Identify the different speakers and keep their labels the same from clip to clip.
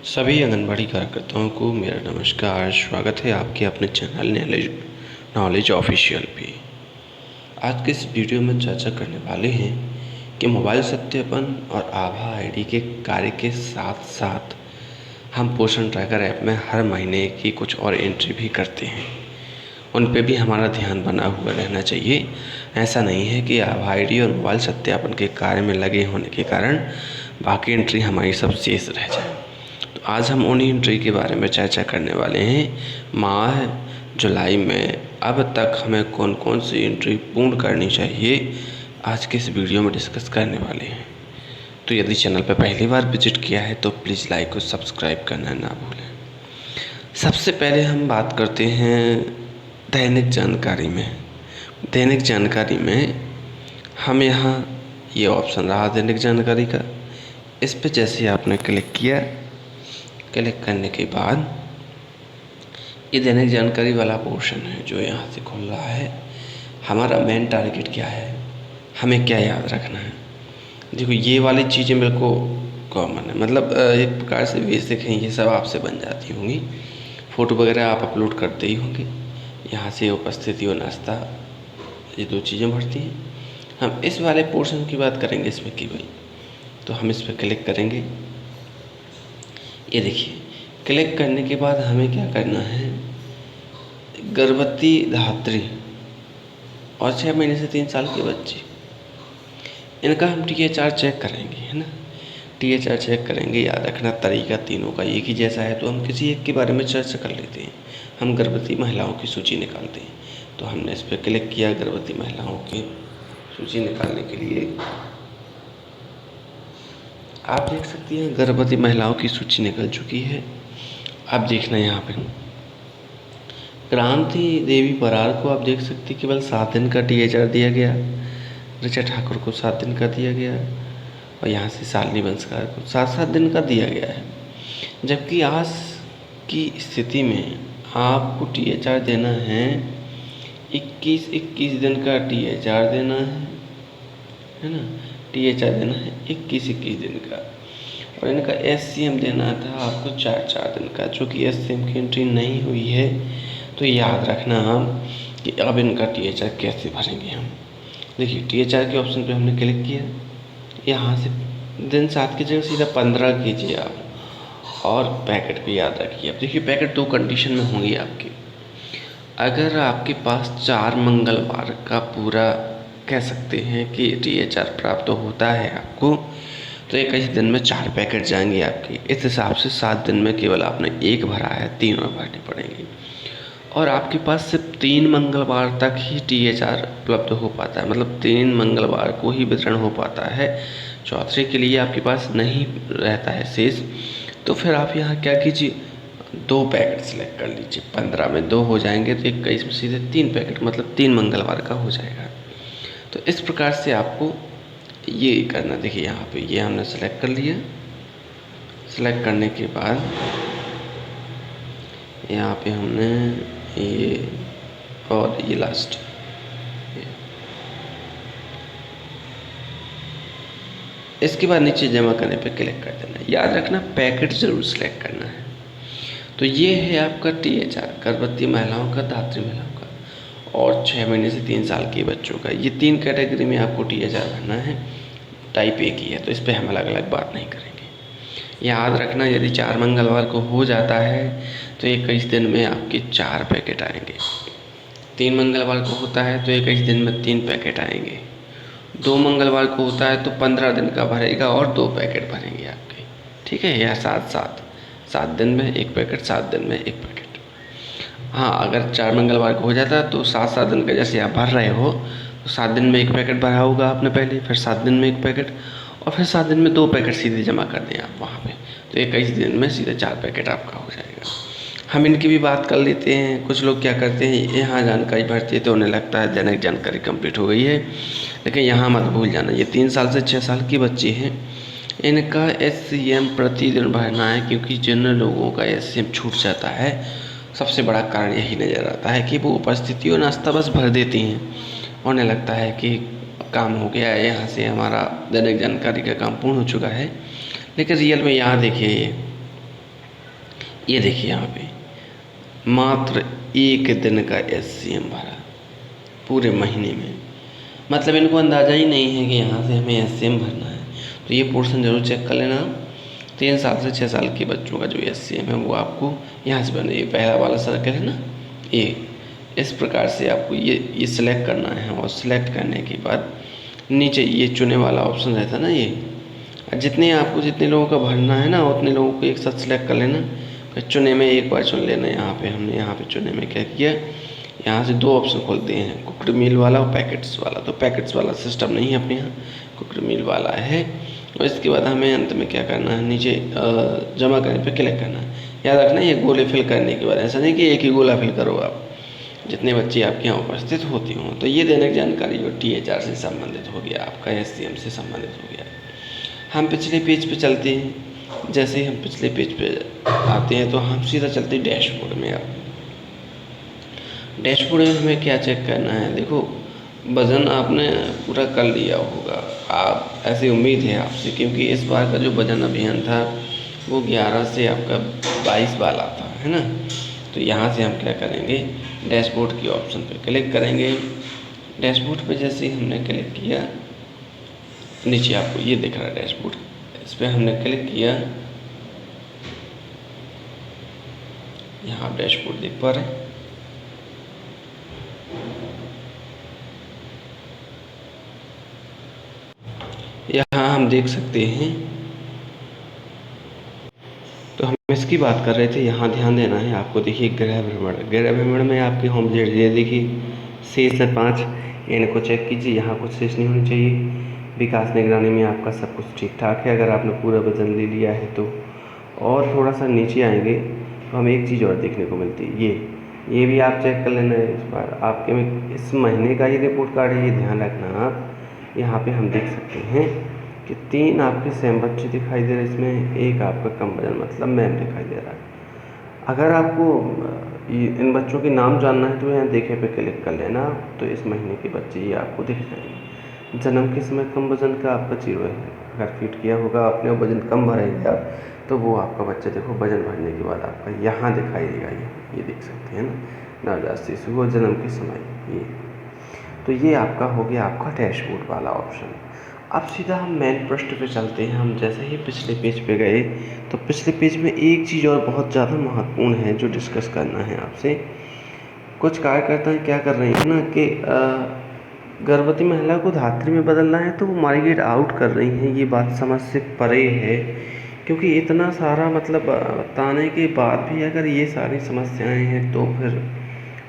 Speaker 1: सभी आंगनबाड़ी कार्यकर्ताओं को मेरा नमस्कार। स्वागत है आपके अपने चैनल नॉलेज ऑफिशियल पे। आज के इस वीडियो में चर्चा करने वाले हैं कि मोबाइल सत्यापन और आभा आईडी के कार्य के साथ साथ हम पोषण ट्रैकर ऐप में हर महीने की कुछ और एंट्री भी करते हैं। उन पे भी हमारा ध्यान बना हुआ रहना चाहिए। ऐसा नहीं है कि आभा आईडी और मोबाइल सत्यापन के कार्य में लगे होने के कारण बाकी एंट्री हमारी सब शेष रह जाए। तो आज हम उन्हीं एंट्री के बारे में चर्चा करने वाले हैं। माह जुलाई में अब तक हमें कौन कौन सी एंट्री पूर्ण करनी चाहिए, आज के इस वीडियो में डिस्कस करने वाले हैं। तो यदि चैनल पर पहली बार विजिट किया है तो प्लीज़ लाइक और सब्सक्राइब करना ना भूलें। सबसे पहले हम बात करते हैं दैनिक जानकारी में। दैनिक जानकारी में हम यहाँ ये ऑप्शन रहा दैनिक जानकारी का, इस पर जैसे आपने क्लिक किया, क्लिक करने के बाद ये दैनिक जानकारी वाला पोर्शन है जो यहाँ से खुल रहा है। हमारा मेन टारगेट क्या है, हमें क्या याद रखना है। देखो ये वाली चीज़ें मेरे को कॉमन है, मतलब एक प्रकार से बेसिक हैं, ये सब आपसे बन जाती होंगी। फ़ोटो वगैरह आप अपलोड करते ही होंगे। यहाँ से उपस्थिति और नाश्ता, ये दो चीज़ें भरती हैं। हम इस वाले पोर्शन की बात करेंगे इसमें कि भाई, तो हम इस पर क्लिक करेंगे। ये देखिए, क्लिक करने के बाद हमें क्या करना है, गर्भवती धात्री और 6 महीने से 3 साल के बच्चे, इनका हम THR चेक करेंगे, है ना। THR चेक करेंगे। याद रखना तरीका तीनों का एक ही जैसा है, तो हम किसी एक के बारे में चर्चा कर लेते हैं। हम गर्भवती महिलाओं की सूची निकालते हैं, तो हमने इस पर क्लिक किया। गर्भवती महिलाओं की सूची निकालने के लिए आप देख सकती हैं गर्भवती महिलाओं की सूची निकल चुकी है। आप देखना यहाँ पे क्रांति देवी बरार को आप देख सकती, केवल 7 दिन का THR दिया गया। ऋचा ठाकुर को 7 दिन का दिया गया, और यहाँ से शालिनी बंसकार को 7-7 दिन का दिया गया है। जबकि आज की स्थिति में आपको THR देना है 21 दिन का THR देना है ना। THR देना है 21 दिन का, और इनका SCM देना था आपको 4 दिन का, जो कि SCM की एंट्री नहीं हुई है। तो याद रखना हम कि अब इनका THR कैसे भरेंगे हम। देखिए THR के ऑप्शन पे हमने क्लिक किया। यहाँ से दिन 7 की जगह सीधा 15 कीजिए आप, और पैकेट भी याद रखिए। अब देखिए पैकेट 2 कंडीशन में होंगी आपकी। अगर आपके पास 4 मंगलवार का पूरा कह सकते हैं कि THR प्राप्त होता है आपको, तो 21 दिन में 4 पैकेट जाएंगे आपकी। इस हिसाब से 7 दिन में केवल आपने 1 भरा है, 3 और भरनी पड़ेंगी। और आपके पास सिर्फ 3 मंगलवार तक ही THR उपलब्ध हो पाता है, मतलब 3 मंगलवार को ही वितरण हो पाता है। चौथे के लिए आपके पास नहीं रहता है शेष। तो फिर आप यहाँ क्या कीजिए, 2 पैकेट सिलेक्ट कर लीजिए। 15 में 2 हो जाएंगे तो 21 में सीधे 3 पैकेट, मतलब 3 मंगलवार का हो जाएगा। तो इस प्रकार से आपको ये करना। देखिए यहाँ पे ये हमने सेलेक्ट कर लिया। सेलेक्ट करने के बाद यहाँ पे हमने ये और ये लास्ट, इसके बाद नीचे जमा करने पे क्लिक कर देना। याद रखना पैकेट ज़रूर सेलेक्ट करना है। तो ये है आपका THR गर्भवती महिलाओं का, धात्री महिलाओं का, और 6 महीने से 3 साल के बच्चों का। ये 3 कैटेगरी में आपको THR भरना है। टाइप A की है, तो इस पर हम अलग अलग बात नहीं करेंगे। याद रखना यदि 4 मंगलवार को हो जाता है तो 21 दिन में आपके 4 पैकेट आएंगे। 3 मंगलवार को होता है तो 21 दिन में 3 पैकेट आएंगे। 2 मंगलवार को होता है तो 15 दिन का भरेगा और 2 पैकेट भरेंगे आपके, ठीक है। या 7 दिन में 1 पैकेट, 7 दिन में 1 पैकेट। हाँ, अगर 4 मंगलवार को हो जाता है तो 7-7 दिन का जैसे आप भर रहे हो, तो 7 दिन में 1 पैकेट भरा होगा आपने पहले, फिर 7 दिन में 1 पैकेट, और फिर 7 दिन में 2 पैकेट सीधे जमा कर दें आप वहाँ पे, तो 21 दिन में सीधे 4 पैकेट आपका हो जाएगा। हम इनकी भी बात कर लेते हैं। कुछ लोग क्या करते हैं, यहाँ जानकारी भरते हैं तो उन्हें लगता है दैनिक जानकारी कंप्लीट हो गई है, लेकिन यहाँ मत भूल जाना ये 3 साल से 6 साल के बच्चे हैं, इनका SCM प्रतिदिन भरना है। क्योंकि जिन लोगों का SCM छूट जाता है, सबसे बड़ा कारण यही नज़र आता है कि वो उपस्थिति और नाश्ता बस भर देती हैं। उन्हें लगता है कि काम हो गया है, यहाँ से हमारा दैनिक जानकारी का काम पूर्ण हो चुका है। लेकिन रियल में यहाँ देखिए, ये देखिए यहाँ पे मात्र 1 दिन का SCM भरा पूरे महीने में। मतलब इनको अंदाज़ा ही नहीं है कि यहाँ से हमें SCM भरना है। तो ये पोर्शन ज़रूर चेक कर लेना। 3 साल से 6 साल के बच्चों का जो SCM है वो आपको यहाँ से बने, ये पहला वाला सर्कल है ना, ये इस प्रकार से आपको ये सिलेक्ट करना है। और सिलेक्ट करने के बाद नीचे ये चुने वाला ऑप्शन रहता है ना, ये जितने लोगों का भरना है ना उतने लोगों को एक साथ सिलेक्ट कर लेना। फिर चुने में एक बार चुन लेना। हमने यहाँ पे चुने में क्या किया, यहाँ से 2 ऑप्शन खोलते हैं, कुक्ड मील वाला और पैकेट्स वाला। तो पैकेट्स वाला सिस्टम नहीं है अपने यहाँ, कुक्ड मील वाला है। और इसके बाद हमें अंत में क्या करना है, नीचे जमा करने पे क्लिक करना है। याद रखना ये गोले फिल करने के बाद, ऐसा नहीं कि एक ही गोला फिल करो आप, जितने बच्चे आपके यहाँ उपस्थित होते हों। तो ये दैनिक जानकारी जो THR से संबंधित हो गया, आपका SCM से संबंधित हो गया। हम पिछले पेज पे चलते हैं। जैसे ही हम पिछले पेज पे आते हैं तो हम सीधा चलते हैं डैशबोर्ड में। आप डैशबोर्ड में हमें क्या चेक करना है, देखो वज़न आपने पूरा कर लिया होगा, आप ऐसी उम्मीद है आपसे, क्योंकि इस बार का जो वज़न अभियान था वो 11 से आपका 22 वाला था, है ना। तो यहाँ से हम क्या करेंगे, डैशबोर्ड की ऑप्शन पे क्लिक करेंगे। डैशबोर्ड पे जैसे ही हमने क्लिक किया, नीचे आपको ये दिख रहा है डैशबोर्ड, इस पर हमने क्लिक किया। यहाँ आप डैशबोर्ड देख पा रहे हैं। यहाँ हम देख सकते हैं। तो हम इसकी बात कर रहे थे, यहाँ ध्यान देना है आपको। देखिए गृह भ्रमण में आपके होम विजिट, ये देखिए शेष है 5, इनको चेक कीजिए, यहाँ कुछ शेष नहीं होनी चाहिए। विकास निगरानी में आपका सब कुछ ठीक ठाक है, अगर आपने पूरा वजन ले लिया है तो। और थोड़ा सा नीचे आएंगे तो हमें एक चीज़ और देखने को मिलती है, ये भी आप चेक कर लेना है। इस बार आपके में इस महीने का ये रिपोर्ट कार्ड है, ये ध्यान रखना आप। यहाँ पे हम देख सकते हैं कि 3 आपके सेम बच्चे दिखाई दे रहे हैं इसमें, एक आपका कम वजन मतलब मैम दिखाई दे रहा है। अगर आपको इन बच्चों के नाम जानना है तो यहाँ देखे पे क्लिक कर लेना, तो इस महीने के बच्चे ये आपको दिख जाएंगे। जन्म के समय कम वजन का आपका 0 है, अगर फिट किया होगा आपने और वजन कम भरेगा तो वो आपका बच्चा देखो वजन भरने के बाद आपका यहाँ दिखाई देगा। ये देख सकते हैं ना, नवजात शिशु और जन्म के समय ये। तो ये आपका हो गया आपका डैशबोर्ड वाला ऑप्शन। अब सीधा हम मेन पृष्ठ पे चलते हैं। हम जैसे ही पिछले पेज पे गए तो पिछले पेज में एक चीज़ और बहुत ज़्यादा महत्वपूर्ण है जो डिस्कस करना है आपसे। कुछ कार्यकर्ता क्या कर रहे हैं ना कि गर्भवती महिला को धात्री में बदलना है तो वो माइग्रेट आउट कर रही हैं। ये बात समझ से परे है, क्योंकि इतना सारा मतलब बताने के बाद भी अगर ये सारी समस्याएं हैं तो फिर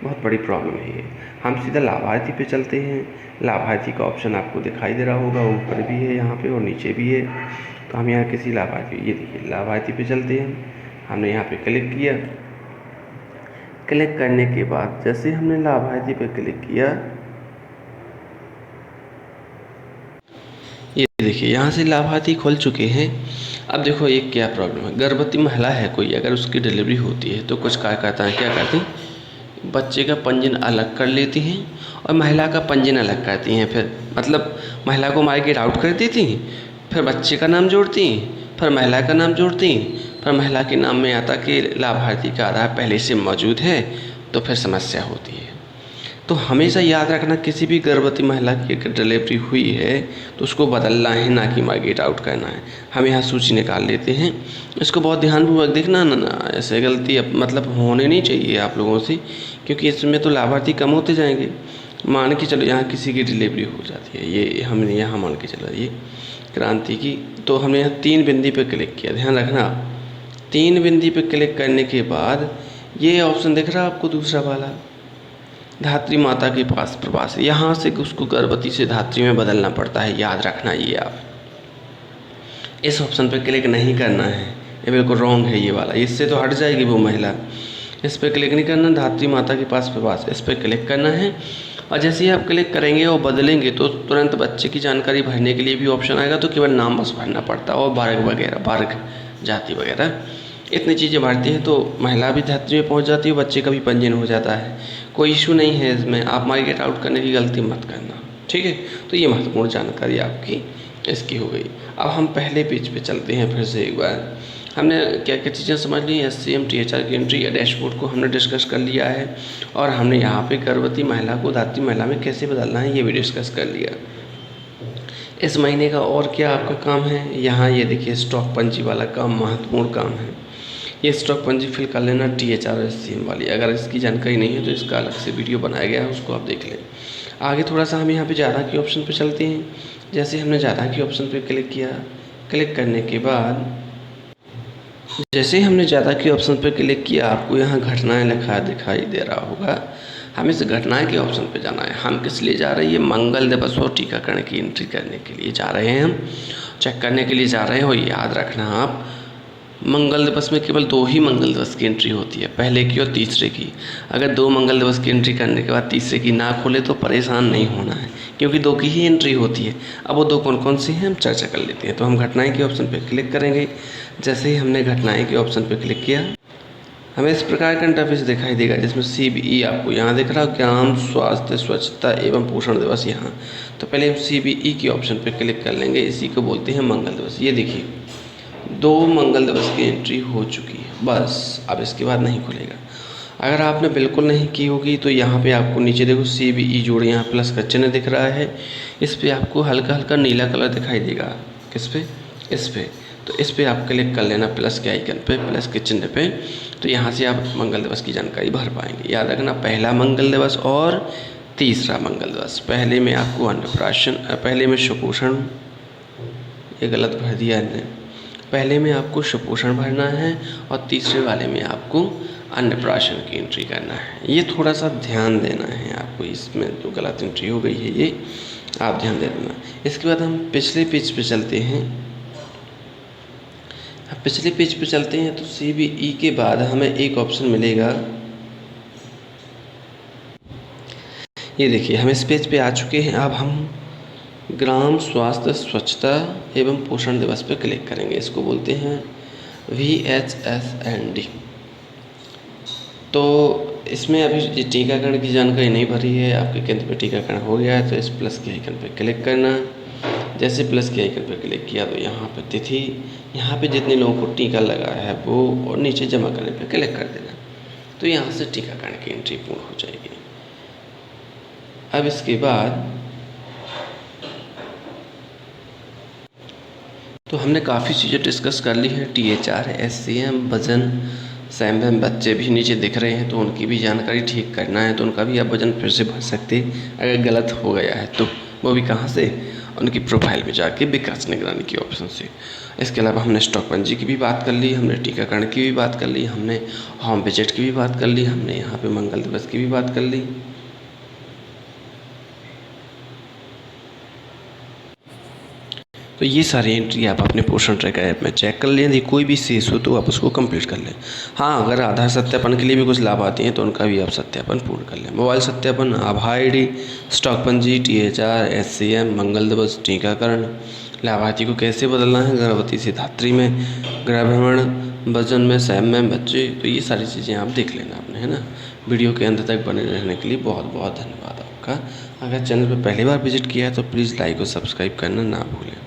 Speaker 1: बहुत बड़ी प्रॉब्लम है ये। हम सीधा लाभार्थी पे चलते हैं। लाभार्थी का ऑप्शन आपको दिखाई दे रहा होगा, ऊपर भी है यहाँ पे और नीचे भी है। तो हम यहाँ किसी लाभार्थी, ये देखिए लाभार्थी पे चलते हैं। हमने यहाँ पे क्लिक किया। क्लिक करने के बाद जैसे हमने लाभार्थी पे क्लिक किया, ये देखिए यहाँ से लाभार्थी खुल चुके हैं। अब देखो ये क्या प्रॉब्लम है, गर्भवती महिला है कोई, अगर उसकी डिलीवरी होती है तो कुछ कार्यकर्ता क्या करते हैं, बच्चे का पंजीयन अलग कर लेती हैं और महिला का पंजीयन अलग करती हैं। फिर मतलब महिला को माइग्रेट आउट कर देती हैं, फिर बच्चे का नाम जोड़ती हैं, फिर महिला का नाम जोड़ती हैं, फिर महिला के नाम में आता कि लाभार्थी का आधार पहले से मौजूद है, तो फिर समस्या होती है। तो हमेशा याद रखना, किसी भी गर्भवती महिला की अगर डिलीवरी हुई है तो उसको बदलना है, ना कि माइग्रेट आउट करना है। हम यहाँ सूची निकाल लेते हैं, इसको बहुत ध्यानपूर्वक देखना ना ऐसे गलती मतलब होने नहीं चाहिए आप लोगों से, क्योंकि इसमें तो लाभार्थी कम होते जाएंगे। मान के चलो यहाँ किसी की डिलीवरी हो जाती है, ये हमने यहाँ मान के चलो ये क्रांति की, तो हमने यहाँ 3 बिंदी पे क्लिक किया। ध्यान रखना 3 बिंदी पे क्लिक करने के बाद ये ऑप्शन दिख रहा है आपको दूसरा वाला, धात्री माता के पास प्रवास, यहाँ से उसको गर्भवती से धात्री में बदलना पड़ता है। याद रखना ये आप इस ऑप्शन पे क्लिक नहीं करना है, ये बिल्कुल रॉन्ग है ये वाला, इससे तो हट जाएगी वो महिला। इस पर क्लिक नहीं करना, धात्री माता के पास प्रवास इस पर क्लिक करना है। और जैसे ही आप क्लिक करेंगे और बदलेंगे तो तुरंत बच्चे की जानकारी भरने के लिए भी ऑप्शन आएगा, तो केवल नाम बस भरना पड़ता है और वर्ग वगैरह, वर्ग जाति वगैरह इतनी चीज़ें भरती हैं तो महिला भी धात्री में पहुंच जाती है, बच्चे का भी पंजीयन हो जाता है। कोई इशू नहीं है इसमें, आप माइग्रेट आउट करने की गलती मत करना, ठीक है। तो ये महत्वपूर्ण जानकारी आपकी इसकी हो गई। अब हम पहले पेज पे चलते हैं फिर से एक बार। हमने क्या क्या चीज़ें समझ ली, SCM THR की एंट्री या डैशबोर्ड को हमने डिस्कस कर लिया है, और हमने यहाँ पे गर्भवती महिला को धात्री महिला में कैसे बदलना है ये भी डिस्कस कर लिया। इस महीने का और क्या आपका काम है, यहाँ ये देखिए स्टॉक पंजी वाला काम महत्वपूर्ण काम है। ये स्टॉक पंजी फिल कर लेना THR और SCM वाली। अगर इसकी जानकारी नहीं है तो इसका अलग से वीडियो बनाया गया है, उसको आप देख लें। आगे थोड़ा सा हम यहाँ पे ज़्यादा के ऑप्शन पे चलते हैं। जैसे हमने ज़्यादा के ऑप्शन पे क्लिक किया, क्लिक करने के बाद जैसे ही हमने ज़्यादा के ऑप्शन पे क्लिक किया, आपको यहाँ घटनाएं लिखा दिखाई दे रहा होगा। हमें इस घटनाएं के ऑप्शन पे जाना है। हम किस लिए जा रहे हैं, ये मंगल दिवस और टीकाकरण की एंट्री करने के लिए जा रहे हैं, हम चेक करने के लिए जा रहे हैं। और याद रखना आप, मंगल दिवस में केवल 2 ही मंगल दिवस की एंट्री होती है, पहले की और तीसरे की। अगर 2 मंगल दिवस की एंट्री करने के बाद तीसरे की ना खोले तो परेशान नहीं होना है, क्योंकि 2 की ही एंट्री होती है। अब वो 2 कौन कौन सी हैं हम चर्चा कर लेते हैं। तो हम घटनाएं के ऑप्शन पर क्लिक करेंगे। जैसे ही हमने घटनाएं के ऑप्शन पर क्लिक किया, हमें इस प्रकार का इंटरफेस दिखाई देगा, जिसमें CBE आपको यहाँ दिख रहा है, ग्राम स्वास्थ्य स्वच्छता एवं पोषण दिवस यहाँ। तो पहले हम CBE के ऑप्शन पर क्लिक कर लेंगे, इसी को बोलते हैं मंगल दिवस। ये देखिए 2 मंगल दिवस की एंट्री हो चुकी है, बस अब इसके बाद नहीं खुलेगा। अगर आपने बिल्कुल नहीं की होगी तो यहाँ पे आपको नीचे देखो CBE जोड़े, यहाँ प्लस का चिन्ह दिख रहा है, इस पर आपको हल्का हल्का नीला कलर दिखाई देगा। किस पे, इस पे। तो इस पर आप क्लिक कर लेना, प्लस के आइकन पे, प्लस के चिन्ह पे। तो यहाँ से आप मंगल दिवस की जानकारी भर पाएंगे। याद रखना, पहला मंगल दिवस और तीसरा मंगल दिवस। पहले में आपको अन्नप्राशन, पहले में सुपोषण, ये गलत भर दिया है, पहले में आपको सुपोषण भरना है और तीसरे वाले में आपको अन्नप्राशन की एंट्री करना है। ये थोड़ा सा ध्यान देना है आपको, इसमें जो गलत एंट्री हो गई है ये आप ध्यान दे देना। इसके बाद हम पिछले पेज पे चलते हैं। पिछले पेज पे चलते हैं तो CBE के बाद हमें एक ऑप्शन मिलेगा, ये देखिए हम इस पेज पे आ चुके हैं। अब हम ग्राम स्वास्थ्य स्वच्छता एवं पोषण दिवस पर क्लिक करेंगे, इसको बोलते हैं VHSND। तो इसमें अभी टीकाकरण की जानकारी नहीं भरी है, आपके केंद्र पर टीकाकरण हो गया है तो इस प्लस के आइकन पर क्लिक करना। जैसे प्लस के आइकन पर क्लिक किया तो यहाँ पर तिथि, यहाँ पे जितने लोगों को टीका लगा है वो, और नीचे जमा करने पर क्लिक कर देना। तो यहाँ से टीकाकरण की एंट्री पूर्ण हो जाएगी। अब इसके बाद तो हमने काफ़ी चीज़ें डिस्कस कर ली हैं। THR, SCM, वजन, SAM बच्चे भी नीचे दिख रहे हैं, तो उनकी भी जानकारी ठीक करना है तो उनका भी आप वजन फिर से भर सकते हैं। अगर गलत हो गया है तो वो भी कहाँ से, उनकी प्रोफाइल में जाके विकास निगरानी के ऑप्शन से। इसके अलावा हमने स्टॉक पंजी की भी बात कर ली, हमने टीकाकरण की भी बात कर ली, हमने होम विजिट की भी बात कर ली, हमने यहाँ पे मंगल दिवस की भी बात कर ली। तो ये सारी एंट्री आप अपने पोषण ट्रैकर ऐप में चेक कर लें। यदि कोई भी शेष हो तो आप उसको कंप्लीट कर लें। हाँ, अगर आधार सत्यापन के लिए भी कुछ लाभ आते हैं तो उनका भी आप सत्यापन पूर्ण कर लें। मोबाइल सत्यापन, आभा ID, स्टॉक पंजी, THR, SCM, मंगल दिवस, टीकाकरण, लाभार्थी को कैसे बदलना है, गर्भवती से धात्री में, गृह भ्रमण, वजन में, SAM में बच्चे, तो ये सारी चीज़ें आप देख लेना आपने, है ना। वीडियो के अंत तक बने रहने के लिए बहुत बहुत धन्यवाद आपका। अगर चैनल पर पहली बार विजिट किया है तो प्लीज़ लाइक और सब्सक्राइब करना ना भूलें।